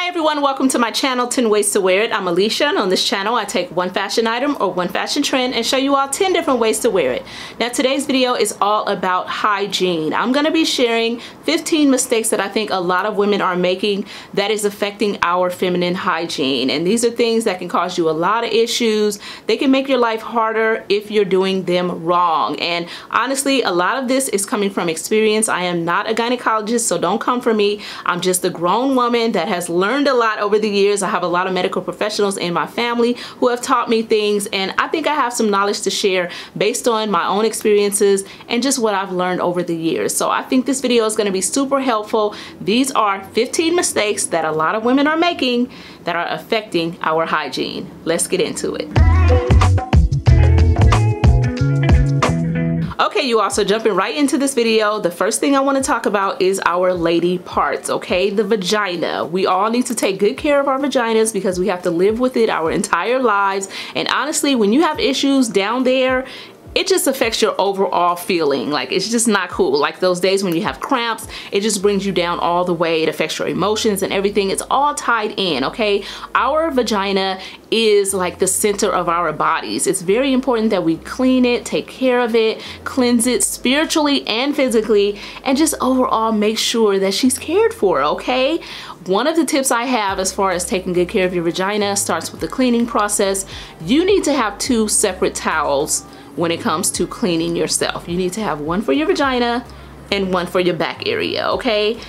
Hi everyone, welcome to my channel, 10 Ways to Wear It. I'm Alicia, and on this channel I take one fashion item or one fashion trend and show you all 10 different ways to wear it. Now today's video is all about hygiene. I'm going to be sharing 15 mistakes that I think a lot of women are making that is affecting our feminine hygiene. And these are things that can cause you a lot of issues. They can make your life harder if you're doing them wrong. And honestly, a lot of this is coming from experience. I am not a gynecologist, so don't come for me. I'm just a grown woman that has learned a lot over the years. I have a lot of medical professionals in my family who have taught me things, and I think I have some knowledge to share based on my own experiences and just what I've learned over the years. So I think this video is going to be super helpful. These are 15 mistakes that a lot of women are making that are affecting our hygiene. Let's get into it. Okay, you all, so jumping right into this video, the first thing I want to talk about is our lady parts, okay? The vagina. We all need to take good care of our vaginas because we have to live with it our entire lives. And honestly, when you have issues down there, it just affects your overall feeling. Like, it's just not cool. Like those days when you have cramps, it just brings you down all the way. It affects your emotions and everything. It's all tied in, okay? Our vagina is like the center of our bodies. It's very important that we clean it, take care of it, cleanse it spiritually and physically, and just overall make sure that she's cared for, okay? One of the tips I have as far as taking good care of your vagina starts with the cleaning process. You need to have 2 separate towels when it comes to cleaning yourself. You need to have one for your vagina and one for your back area, okay?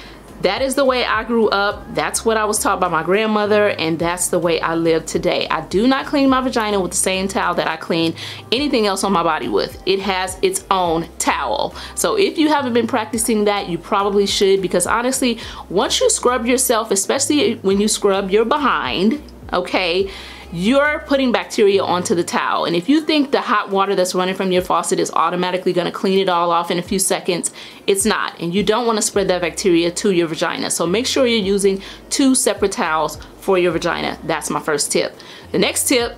That is the way I grew up. That's what I was taught by my grandmother, and that's the way I live today. I do not clean my vagina with the same towel that I clean anything else on my body with. It has its own towel. So if you haven't been practicing that, you probably should, because honestly, once you scrub yourself, especially when you scrub your behind, okay, you're putting bacteria onto the towel. And if you think the hot water that's running from your faucet is automatically going to clean it all off in a few seconds, it's not. And you don't want to spread that bacteria to your vagina. So make sure you're using 2 separate towels for your vagina. That's my first tip. The next tip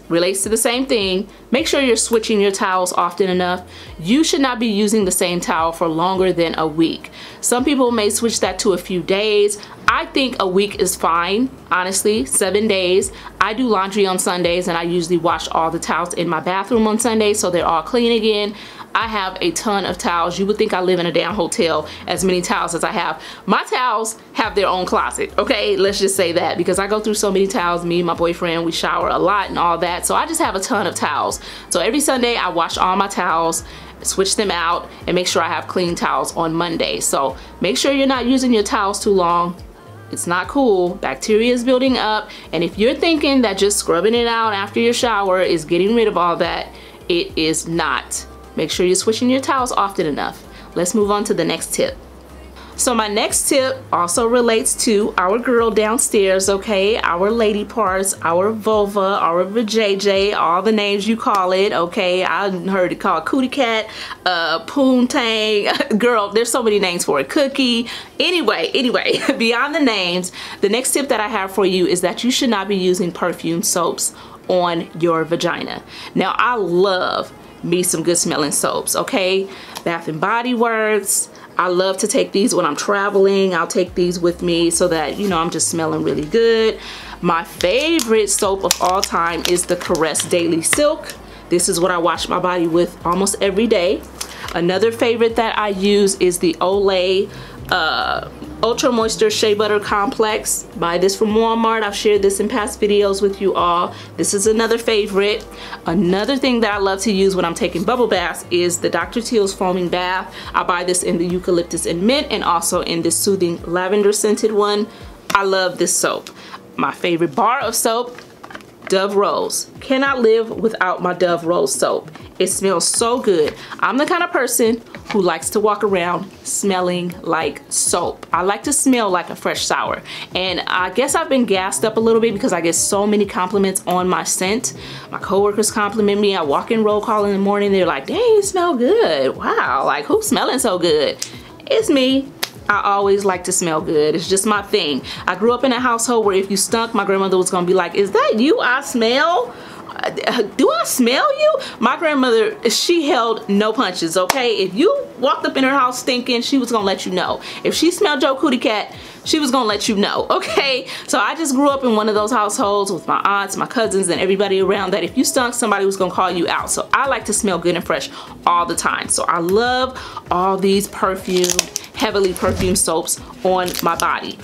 relates to the same thing. Make sure you're switching your towels often enough. You should not be using the same towel for longer than a week. Some people may switch that to a few days. I think a week is fine, honestly, 7 days. I do laundry on Sundays, and I usually wash all the towels in my bathroom on Sundays so they're all clean again. I have a ton of towels. You would think I live in a damn hotel, as many towels as I have. My towels have their own closet, okay? Let's just say that, because I go through so many towels. Me and my boyfriend, we shower a lot and all that, so I just have a ton of towels. So every Sunday I wash all my towels, switch them out, and make sure I have clean towels on Monday. So make sure you're not using your towels too long. It's not cool. Bacteria is building up, and if you're thinking that just scrubbing it out after your shower is getting rid of all that, it is not. Make sure you're switching your towels often enough. Let's move on to the next tip. So my next tip also relates to our girl downstairs, okay? Our lady parts, our vulva, our vajayjay, all the names you call it, okay? I heard it called cootie cat, poontang, girl, there's so many names for it, cookie. Anyway, beyond the names, the next tip that I have for you is that you should not be using perfume soaps on your vagina. Now, I love me some good smelling soaps, okay? Bath and Body Works. I love to take these when I'm traveling. I'll take these with me so that, you know, I'm just smelling really good. My favorite soap of all time is the Caress Daily Silk. This is what I wash my body with almost every day. Another favorite that I use is the Olay Ultra Moisture Shea Butter Complex. Buy this from Walmart. I've shared this in past videos with you all. This is another favorite. Another thing that I love to use when I'm taking bubble baths is the Dr. Teal's Foaming Bath. I buy this in the eucalyptus and mint, and also in this soothing lavender scented one. I love this soap. My favorite bar of soap, Dove Rose. Cannot live without my Dove Rose soap. It smells so good. I'm the kind of person who likes to walk around smelling like soap. I like to smell like a fresh shower. And I guess I've been gassed up a little bit because I get so many compliments on my scent. My coworkers compliment me. I walk in roll call in the morning. They're like, dang, you smell good. Wow, like who's smelling so good? It's me. I always like to smell good. It's just my thing. I grew up in a household where if you stunk, my grandmother was gonna be like, is that you I smell? do I smell you? My grandmother, she held no punches, okay? If you walked up in her house stinking, she was gonna let you know. If she smelled your cootie cat, she was gonna let you know, okay? So I just grew up in one of those households with my aunts, my cousins, and everybody around that if you stunk, somebody was gonna call you out. So I like to smell good and fresh all the time. So I love all these heavily perfumed soaps on my body.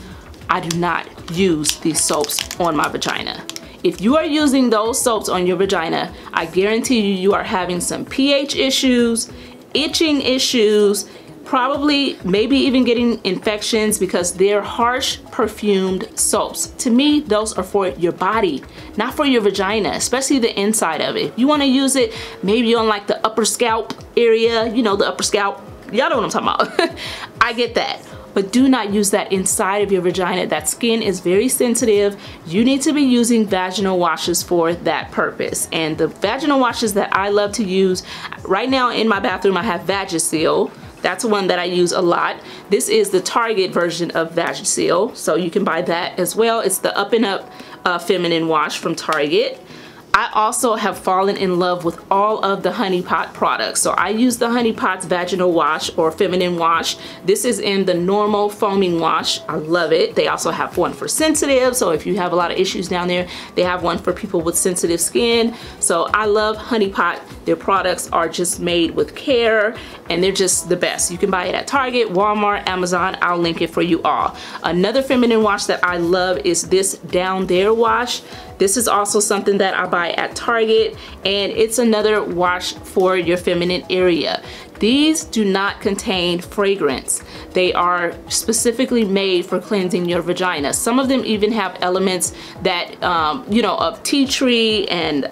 I do not use these soaps on my vagina. If you are using those soaps on your vagina, I guarantee you, you are having some pH issues, itching issues, probably maybe even getting infections because they're harsh perfumed soaps. To me, those are for your body, not for your vagina, especially the inside of it. If you want to use it maybe on like the upper scalp area, you know, the upper scalp, y'all know what I'm talking about. I get that. But do not use that inside of your vagina. That skin is very sensitive. You need to be using vaginal washes for that purpose. And the vaginal washes that I love to use, right now in my bathroom I have Vagisil. That's one that I use a lot. This is the Target version of Vagisil, so you can buy that as well. It's the Up and Up feminine wash from Target. I also have fallen in love with all of the Honey Pot products. So I use the Honey Pot's vaginal wash or feminine wash. This is in the normal foaming wash. I love it. They also have one for sensitive. So if you have a lot of issues down there, they have one for people with sensitive skin. So I love Honey Pot. Their products are just made with care and they're just the best. You can buy it at Target, Walmart, Amazon. I'll link it for you all. Another feminine wash that I love is this Down There wash. This is also something that I buy at Target, and it's another wash for your feminine area. These do not contain fragrance. They are specifically made for cleansing your vagina. Some of them even have elements that, you know, of tea tree and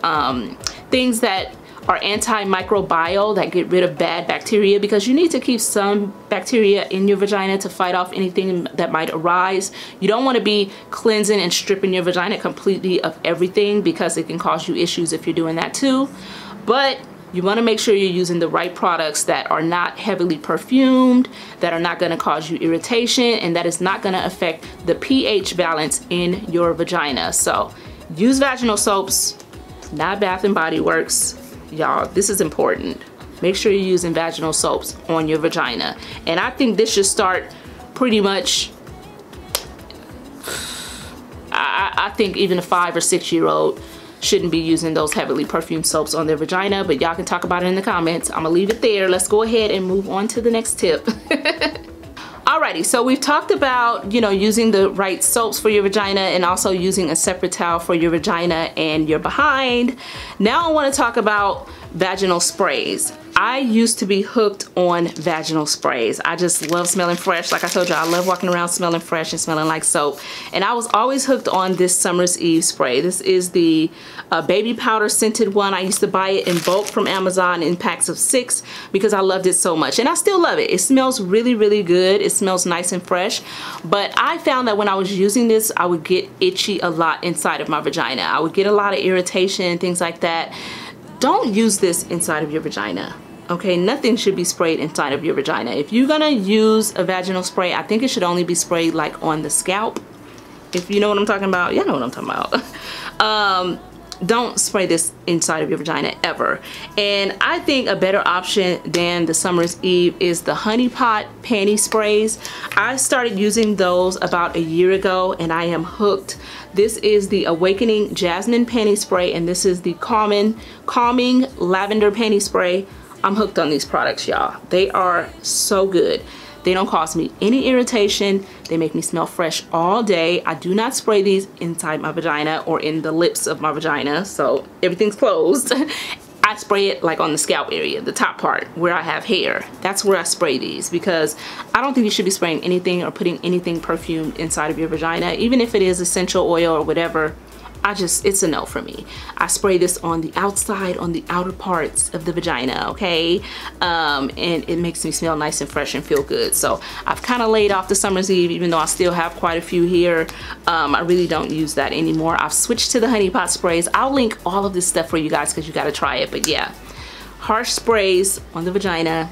things that are antimicrobial that get rid of bad bacteria, because you need to keep some bacteria in your vagina to fight off anything that might arise. You don't want to be cleansing and stripping your vagina completely of everything because it can cause you issues if you're doing that too. But you want to make sure you're using the right products that are not heavily perfumed, that are not going to cause you irritation, and that is not going to affect the pH balance in your vagina. So use vaginal soaps, not Bath and Body Works. Y'all, this is important. Make sure you're using vaginal soaps on your vagina. And I think this should start pretty much, I think even a 5 or 6 year old shouldn't be using those heavily perfumed soaps on their vagina, but y'all can talk about it in the comments. I'm gonna leave it there. Let's go ahead and move on to the next tip. Alrighty, so we've talked about, you know, using the right soaps for your vagina and also using a separate towel for your vagina and your behind. Now I want to talk about vaginal sprays. I used to be hooked on vaginal sprays. I just love smelling fresh. Like I told you, I love walking around smelling fresh and smelling like soap. And I was always hooked on this Summer's Eve spray. This is the baby powder scented one. I used to buy it in bulk from Amazon in packs of 6 because I loved it so much. And I still love it. It smells really, really good. It smells nice and fresh. But I found that when I was using this, I would get itchy a lot inside of my vagina. I would get a lot of irritation and things like that. Don't use this inside of your vagina. Okay, nothing should be sprayed inside of your vagina. If you're gonna use a vaginal spray, I think it should only be sprayed like on the scalp. If you know what I'm talking about, y'all know what I'm talking about. Don't spray this inside of your vagina ever. And I think a better option than the Summer's Eve is the Honey Pot panty sprays. I started using those about a year ago and I am hooked. This is the Awakening Jasmine Panty Spray and this is the Calming Lavender Panty Spray. I'm hooked on these products, y'all. They are so good. They don't cause me any irritation. They make me smell fresh all day. I do not spray these inside my vagina or in the lips of my vagina, so everything's closed. I spray it like on the scalp area, the top part where I have hair. That's where I spray these because I don't think you should be spraying anything or putting anything perfumed inside of your vagina, even if it is essential oil or whatever. It's a no for me. I spray this on the outside, on the outer parts of the vagina, okay? And it makes me smell nice and fresh and feel good. So I've kind of laid off the Summer's Eve, even though I still have quite a few here. I really don't use that anymore. I've switched to the Honey Pot sprays. I'll link all of this stuff for you guys because you got to try it. But yeah, harsh sprays on the vagina,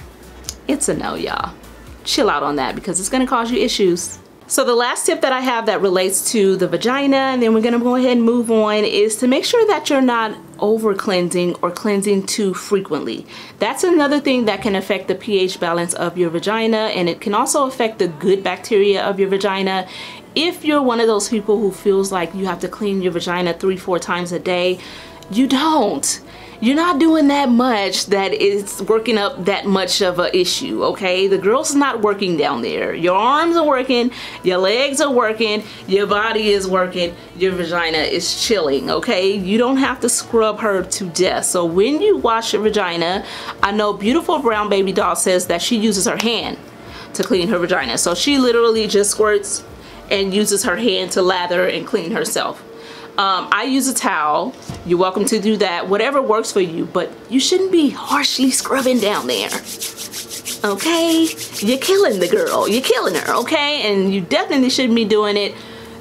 it's a no, y'all. Chill out on that because it's going to cause you issues. So the last tip that I have that relates to the vagina, and then we're gonna go ahead and move on, is to make sure that you're not over cleansing or cleansing too frequently. That's another thing that can affect the pH balance of your vagina, and it can also affect the good bacteria of your vagina. If you're one of those people who feels like you have to clean your vagina 3-4 times a day, you don't. You're not doing that much that it's working up that much of an issue, okay? The girl's not working down there. Your arms are working, your legs are working, your body is working, your vagina is chilling, okay? You don't have to scrub her to death. So when you wash your vagina, I know beautiful brown baby doll says that she uses her hand to clean her vagina. So she literally just squirts and uses her hand to lather and clean herself. I use a towel. You're welcome to do that, whatever works for you, but you shouldn't be harshly scrubbing down there, okay? You're killing the girl, you're killing her, okay? And you definitely shouldn't be doing it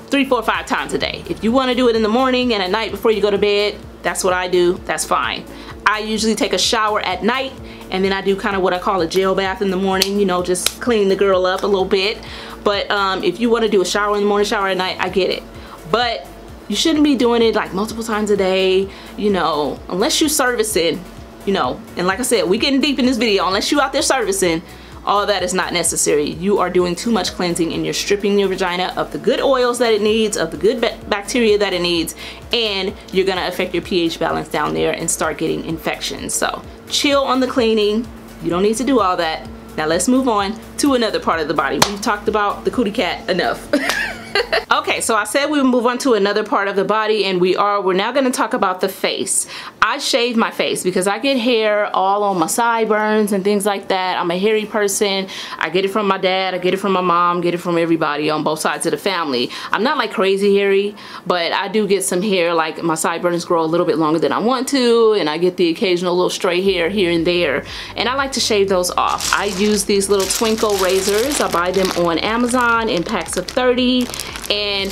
3, 4, 5 times a day. If you want to do it in the morning and at night before you go to bed, that's what I do, that's fine. I usually take a shower at night, and then I do kind of what I call a gel bath in the morning, you know, just clean the girl up a little bit. But if you want to do a shower in the morning, shower at night, I get it. But you shouldn't be doing it like multiple times a day, you know, unless you're servicing, you know. And like I said, we getting deep in this video. Unless you out there servicing, all that is not necessary. You are doing too much cleansing, and you're stripping your vagina of the good oils that it needs, of the good bacteria that it needs, and you're gonna affect your pH balance down there and start getting infections. So chill on the cleaning. You don't need to do all that. Now let's move on to another part of the body. We've talked about the cootie cat enough. Okay, so I said we would move on to another part of the body, and we're now going to talk about the face. I shave my face because I get hair all on my sideburns and things like that. I'm a hairy person. I get it from my dad, I get it from my mom, get it from everybody on both sides of the family. I'm not like crazy hairy, but I do get some hair, like my sideburns grow a little bit longer than I want to, and I get the occasional little stray hair here and there, and I like to shave those off. I use these little twinkle razors. I buy them on Amazon in packs of 30. And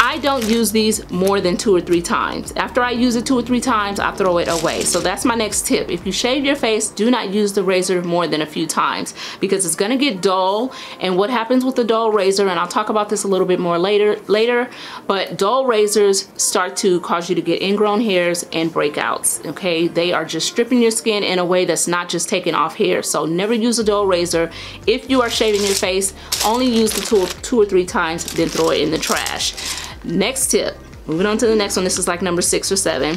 I don't use these more than 2 or 3 times. After I use it 2 or 3 times, I throw it away. So that's my next tip. If you shave your face, do not use the razor more than a few times, because it's gonna get dull. And what happens with the dull razor, and I'll talk about this a little bit more later, but dull razors start to cause you to get ingrown hairs and breakouts, okay? They are just stripping your skin in a way that's not just taking off hair. So never use a dull razor. If you are shaving your face, only use the tool 2 or 3 times, then throw it in the trash. Next tip, moving on to the next one. This is like number 6 or 7.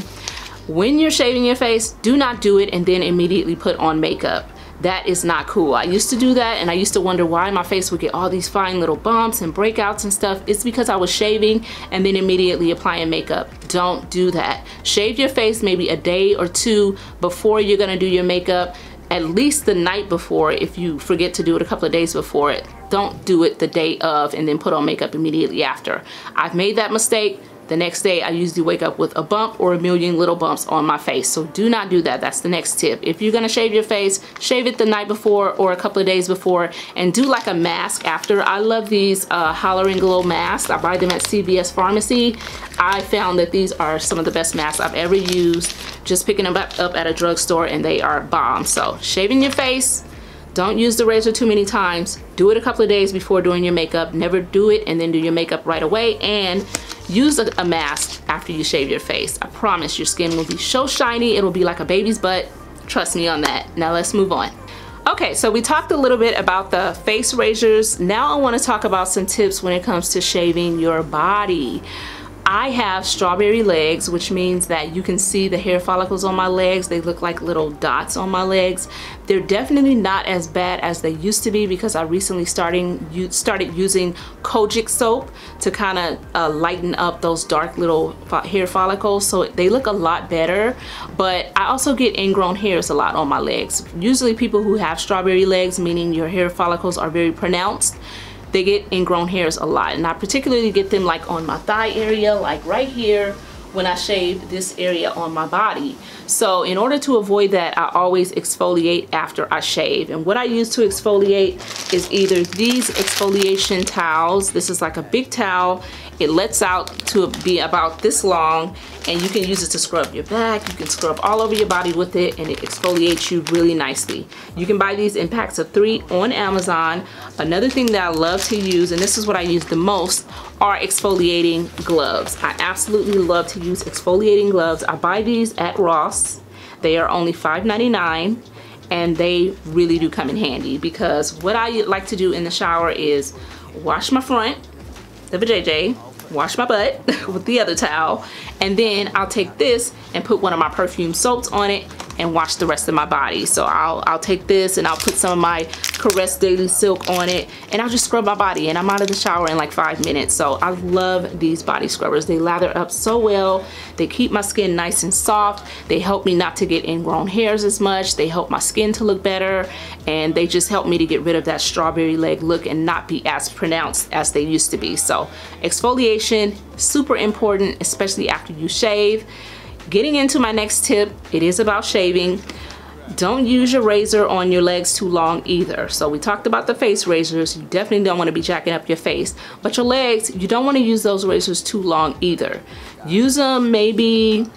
When you're shaving your face, do not do it and then immediately put on makeup. That is not cool. I used to do that, and I used to wonder why my face would get all these fine little bumps and breakouts and stuff. It's because I was shaving and then immediately applying makeup. Don't do that. Shave your face maybe a day or 2 before you're gonna do your makeup. At least the night before. If you forget to do it a couple of days before it, don't do it the day of and then put on makeup immediately after. I've made that mistake. The next day I usually wake up with a bump or a million little bumps on my face. So do not do that. That's the next tip. If you're gonna shave your face, shave it the night before or a couple of days before, and do like a mask after. I love these Hollering Glow masks. I buy them at CVS Pharmacy. I found that these are some of the best masks I've ever used. Just picking them up at a drugstore, and they are bomb. So shaving your face, don't use the razor too many times. Do it a couple of days before doing your makeup. Never do it and then do your makeup right away. And use a mask after you shave your face. I promise your skin will be so shiny. It'll be like a baby's butt. Trust me on that. Now let's move on. Okay, so we talked a little bit about the face razors. Now I want to talk about some tips when it comes to shaving your body. I have strawberry legs, which means that you can see the hair follicles on my legs. They look like little dots on my legs. They're definitely not as bad as they used to be, because I recently started using Kojic soap to kind of lighten up those dark little hair follicles, so they look a lot better. But I also get ingrown hairs a lot on my legs. Usually people who have strawberry legs, meaning your hair follicles are very pronounced, they get ingrown hairs a lot, and I particularly get them like on my thigh area, like right here when I shave this area on my body. So in order to avoid that, I always exfoliate after I shave. And what I use to exfoliate is either these exfoliation towels. This is like a big towel. It lets out to be about this long, and you can use it to scrub your back. You can scrub all over your body with it, and it exfoliates you really nicely. You can buy these in packs of 3 on Amazon. Another thing that I love to use, and this is what I use the most, are exfoliating gloves. I absolutely love to use exfoliating gloves. I buy these at Ross. They are only $5.99, and they really do come in handy, because what I like to do in the shower is wash my front, the vajayjay, wash my butt with the other towel, and then I'll take this and put one of my perfume soaps on it and wash the rest of my body. So I'll take this and I'll put some of my Caress Daily Silk on it, and I'll just scrub my body, and I'm out of the shower in like 5 minutes. So I love these body scrubbers. They lather up so well. They keep my skin nice and soft. They help me not to get ingrown hairs as much. They help my skin to look better, and they just help me to get rid of that strawberry leg look and not be as pronounced as they used to be. So exfoliation, super important, especially after you shave. Getting into my next tip, it is about shaving. Don't use your razor on your legs too long either. So we talked about the face razors. You definitely don't want to be jacking up your face. But your legs, you don't want to use those razors too long either. Use them maybe,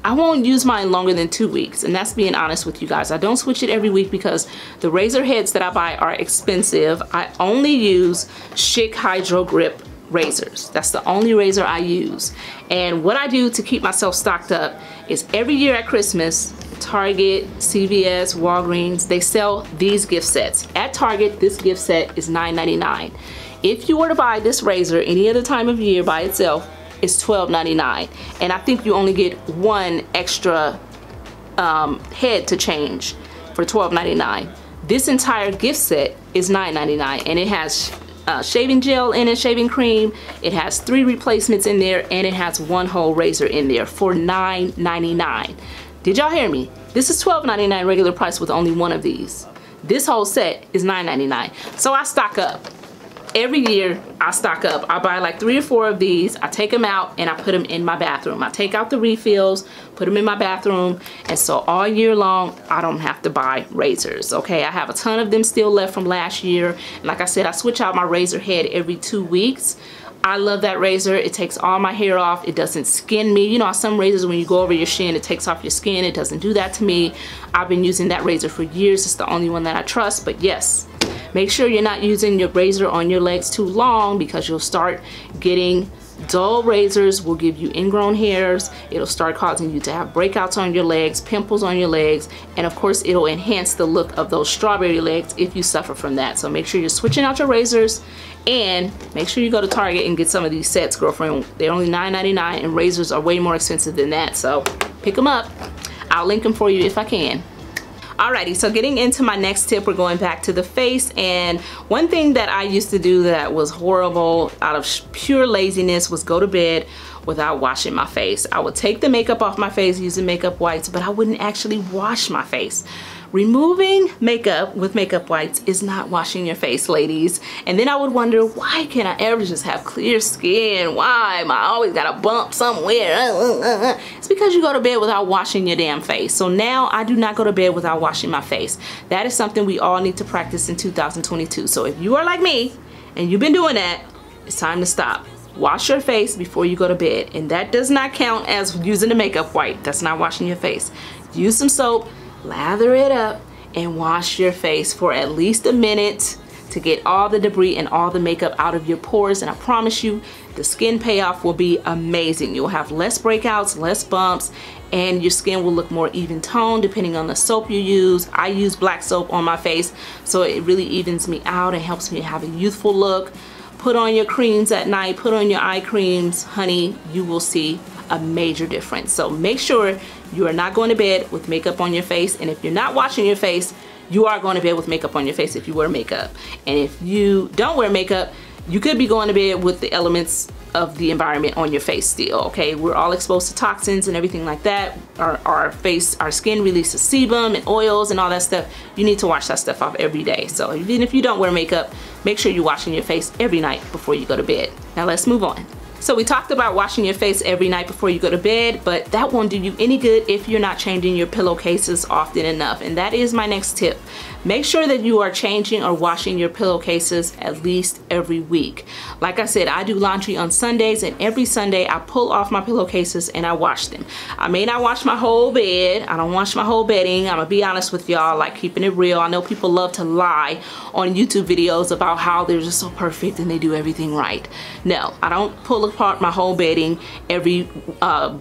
I won't use mine longer than 2 weeks. And that's being honest with you guys. I don't switch it every week because the razor heads that I buy are expensive. I only use Schick Hydro Grip razors. That's the only razor I use. And what I do to keep myself stocked up is every year at Christmas, Target, CVS, Walgreens, they sell these gift sets. At Target, this gift set is $9.99. If you were to buy this razor any other time of year by itself, it's $12.99. And I think you only get one extra head to change for $12.99. This entire gift set is $9.99, and it has shaving gel in it, shaving cream. It has 3 replacements in there, and it has 1 whole razor in there for $9.99. Did y'all hear me? This is $12.99 regular price with only 1 of these. This whole set is $9.99. So I stock up. Every year I stock up. I buy like 3 or 4 of these. I take them out and I put them in my bathroom. I take out the refills, put them in my bathroom, and so all year long I don't have to buy razors. Okay, I have a ton of them still left from last year. And like I said, I switch out my razor head every 2 weeks. I love that razor. It takes all my hair off. It doesn't skin me. You know, some razors, when you go over your shin, it takes off your skin. It doesn't do that to me. I've been using that razor for years. It's the only one that I trust. But yes, make sure you're not using your razor on your legs too long, because you'll start getting dull razors will give you ingrown hairs. It'll start causing you to have breakouts on your legs, pimples on your legs, and of course it'll enhance the look of those strawberry legs if you suffer from that. So make sure you're switching out your razors, and make sure you go to Target and get some of these sets, girlfriend. They're only $9.99, and razors are way more expensive than that, so pick them up. I'll link them for you if I can. Alrighty, so getting into my next tip, we're going back to the face. And one thing that I used to do that was horrible out of pure laziness was go to bed without washing my face. I would take the makeup off my face using makeup wipes, but I wouldn't actually wash my face. Removing makeup with makeup wipes is not washing your face, ladies. And then I would wonder, why can't I ever just have clear skin? Why am I always got a bump somewhere? It's because you go to bed without washing your damn face. So now I do not go to bed without washing my face. That is something we all need to practice in 2022. So if you are like me and you've been doing that, it's time to stop. Wash your face before you go to bed. And that does not count as using a makeup wipe. That's not washing your face. Use some soap, lather it up, and wash your face for at least a minute to get all the debris and all the makeup out of your pores. And I promise you, the skin payoff will be amazing. You'll have less breakouts, less bumps, and your skin will look more even toned depending on the soap you use. I use black soap on my face, so it really evens me out and helps me have a youthful look. Put on your creams at night, put on your eye creams, honey, you will see a major difference. So make sure you are not going to bed with makeup on your face, and if you're not washing your face, you are going to bed with makeup on your face if you wear makeup. And if you don't wear makeup, you could be going to bed with the elements of the environment on your face still, okay? We're all exposed to toxins and everything like that. Our skin releases sebum and oils and all that stuff. You need to wash that stuff off every day. So even if you don't wear makeup, make sure you're washing your face every night before you go to bed. Now let's move on. So we talked about washing your face every night before you go to bed, but that won't do you any good if you're not changing your pillowcases often enough. And that is my next tip. Make sure that you are changing or washing your pillowcases at least every week. Like I said, I do laundry on Sundays, and every Sunday I pull off my pillowcases and I wash them. I may not wash my whole bed. I don't wash my whole bedding. I'm gonna be honest with y'all, like keeping it real. I know people love to lie on YouTube videos about how they're just so perfect and they do everything right. No, I don't pull apart my whole bedding every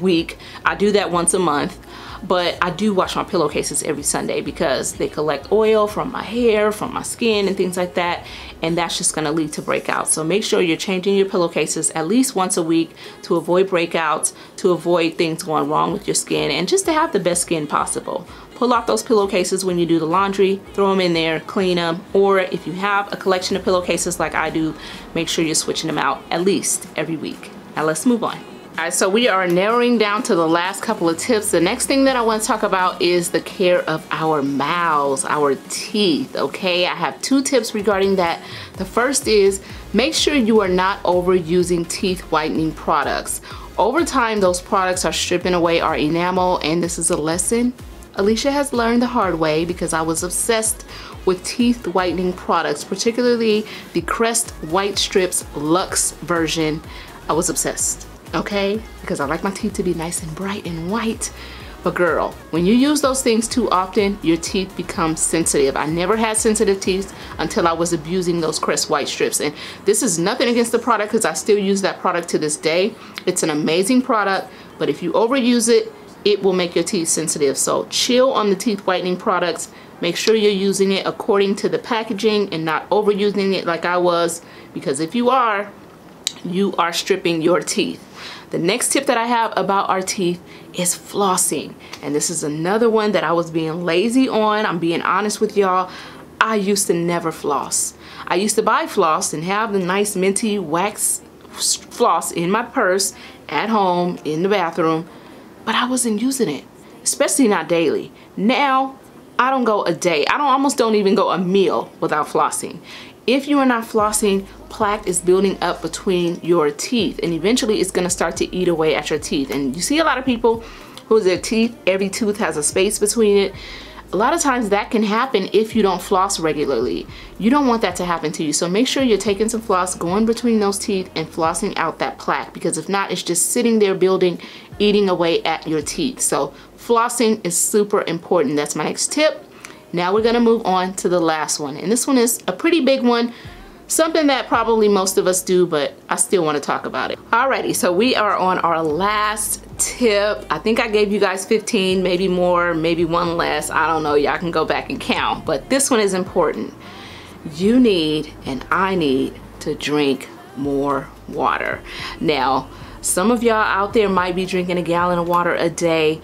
week. I do that once a month. But I do wash my pillowcases every Sunday because they collect oil from my hair, from my skin, and things like that, and that's just going to lead to breakouts. So make sure you're changing your pillowcases at least once a week to avoid breakouts, to avoid things going wrong with your skin, and just to have the best skin possible. Pull off those pillowcases when you do the laundry, throw them in there, clean them, or if you have a collection of pillowcases like I do, make sure you're switching them out at least every week. Now let's move on. Alright, so we are narrowing down to the last couple of tips. The next thing that I want to talk about is the care of our mouths, our teeth, okay? I have 2 tips regarding that. The first is make sure you are not overusing teeth whitening products. Over time, those products are stripping away our enamel, and this is a lesson Alicia has learned the hard way because I was obsessed with teeth whitening products, particularly the Crest White Strips Luxe version. I was obsessed. Okay, because I like my teeth to be nice and bright and white. But girl, when you use those things too often, your teeth become sensitive. I never had sensitive teeth until I was abusing those Crest White Strips. And this is nothing against the product because I still use that product to this day. It's an amazing product, but if you overuse it, it will make your teeth sensitive. So chill on the teeth whitening products. Make sure you're using it according to the packaging and not overusing it like I was, because if you are stripping your teeth. The next tip that I have about our teeth is flossing. And this is another one that I was being lazy on. I'm being honest with y'all. I used to never floss. I used to buy floss and have the nice minty wax floss in my purse at home in the bathroom, but I wasn't using it, especially not daily. Now, I don't go a day. I almost don't even go a meal without flossing. If you are not flossing, plaque is building up between your teeth, and eventually it's going to start to eat away at your teeth. And you see a lot of people who their teeth, every tooth has a space between it. A lot of times that can happen if you don't floss regularly. You don't want that to happen to you. So make sure you're taking some floss, going between those teeth and flossing out that plaque, because if not, it's just sitting there building, eating away at your teeth. So flossing is super important. That's my next tip. Now we're gonna move on to the last one. And this one is a pretty big one, something that probably most of us do, but I still wanna talk about it. Alrighty, so we are on our last tip. I think I gave you guys 15, maybe more, maybe one less. I don't know, y'all can go back and count, but this one is important. You need, and I need, to drink more water. Now, some of y'all out there might be drinking a gallon of water a day.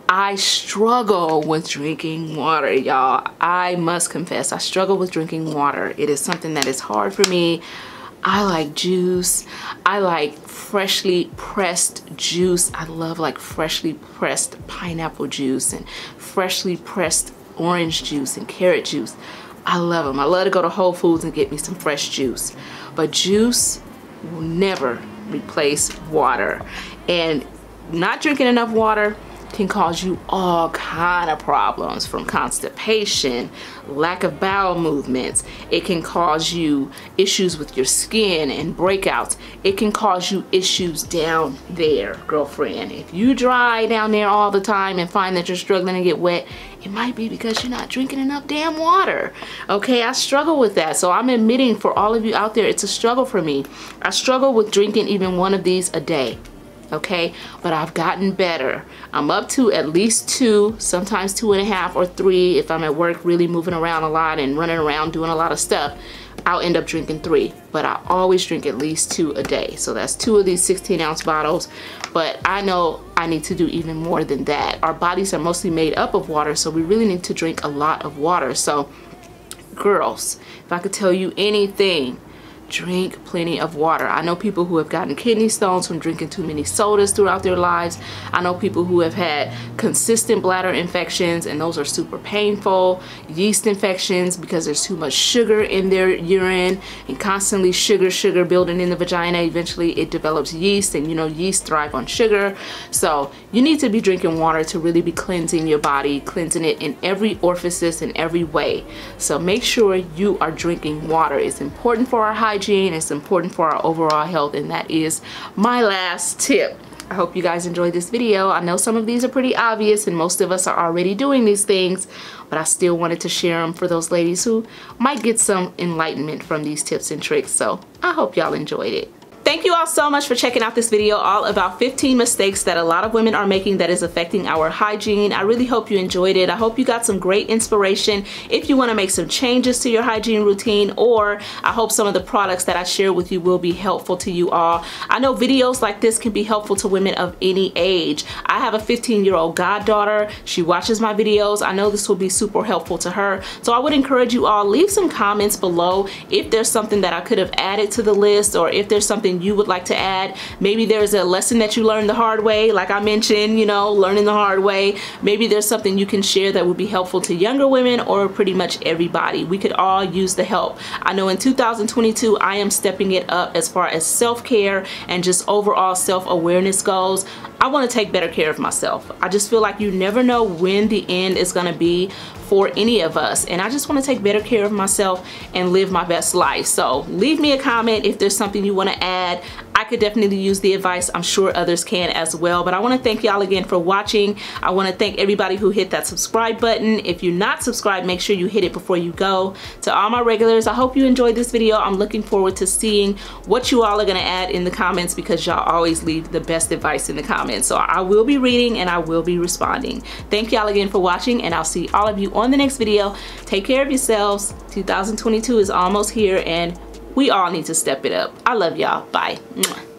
I struggle with drinking water, y'all. I must confess, I struggle with drinking water. It is something that is hard for me. I like juice. I like freshly pressed juice. I love like freshly pressed pineapple juice and freshly pressed orange juice and carrot juice. I love them. I love to go to Whole Foods and get me some fresh juice. But juice will never replace water. And not drinking enough water can cause you all kind of problems, from constipation, lack of bowel movements. It can cause you issues with your skin and breakouts. It can cause you issues down there, girlfriend. If you dry down there all the time and find that you're struggling to get wet, it might be because you're not drinking enough damn water. Okay, I struggle with that. So I'm admitting, for all of you out there, it's a struggle for me. I struggle with drinking even one of these a day. Okay, but I've gotten better. I'm up to at least 2, sometimes 2.5 or 3. If I'm at work really moving around a lot and running around doing a lot of stuff, I'll end up drinking 3, but I always drink at least 2 a day. So that's 2 of these 16-ounce bottles, but I know I need to do even more than that. Our bodies are mostly made up of water, so we really need to drink a lot of water. So girls, if I could tell you anything, drink plenty of water. I know people who have gotten kidney stones from drinking too many sodas throughout their lives. I know people who have had consistent bladder infections, and those are super painful. Yeast infections because there's too much sugar in their urine, and constantly sugar building in the vagina. Eventually it develops yeast, and you know, yeast thrive on sugar. So you need to be drinking water to really be cleansing your body, cleansing it in every orifice, in every way. So make sure you are drinking water. It's important for our hygiene, it's important for our overall health, and that is my last tip. I hope you guys enjoyed this video. I know some of these are pretty obvious and most of us are already doing these things, but I still wanted to share them for those ladies who might get some enlightenment from these tips and tricks. So I hope y'all enjoyed it. Thank you all so much for checking out this video all about 15 mistakes that a lot of women are making that is affecting our hygiene. I really hope you enjoyed it. I hope you got some great inspiration if you want to make some changes to your hygiene routine, or I hope some of the products that I share with you will be helpful to you all. I know videos like this can be helpful to women of any age. I have a 15-year-old goddaughter. She watches my videos. I know this will be super helpful to her. So I would encourage you all, leave some comments below if there's something that I could have added to the list, or if there's something you would like to add. Maybe there's a lesson that you learned the hard way, like I mentioned, you know, learning the hard way. Maybe there's something you can share that would be helpful to younger women or pretty much everybody. We could all use the help. I know in 2022 I am stepping it up as far as self-care and just overall self-awareness goes. I want to take better care of myself. I just feel like you never know when the end is going to be for any of us, and I just want to take better care of myself and live my best life. So leave me a comment if there's something you want to add. I could definitely use the advice. I'm sure others can as well. But I want to thank y'all again for watching. I want to thank everybody who hit that subscribe button. If you're not subscribed, make sure you hit it before you go. To all my regulars, I hope you enjoyed this video. I'm looking forward to seeing what you all are going to add in the comments, because y'all always leave the best advice in the comments. So I will be reading and I will be responding. Thank y'all again for watching, and I'll see all of you on the next video. Take care of yourselves. 2022 is almost here and we all need to step it up. I love y'all. Bye. Mwah.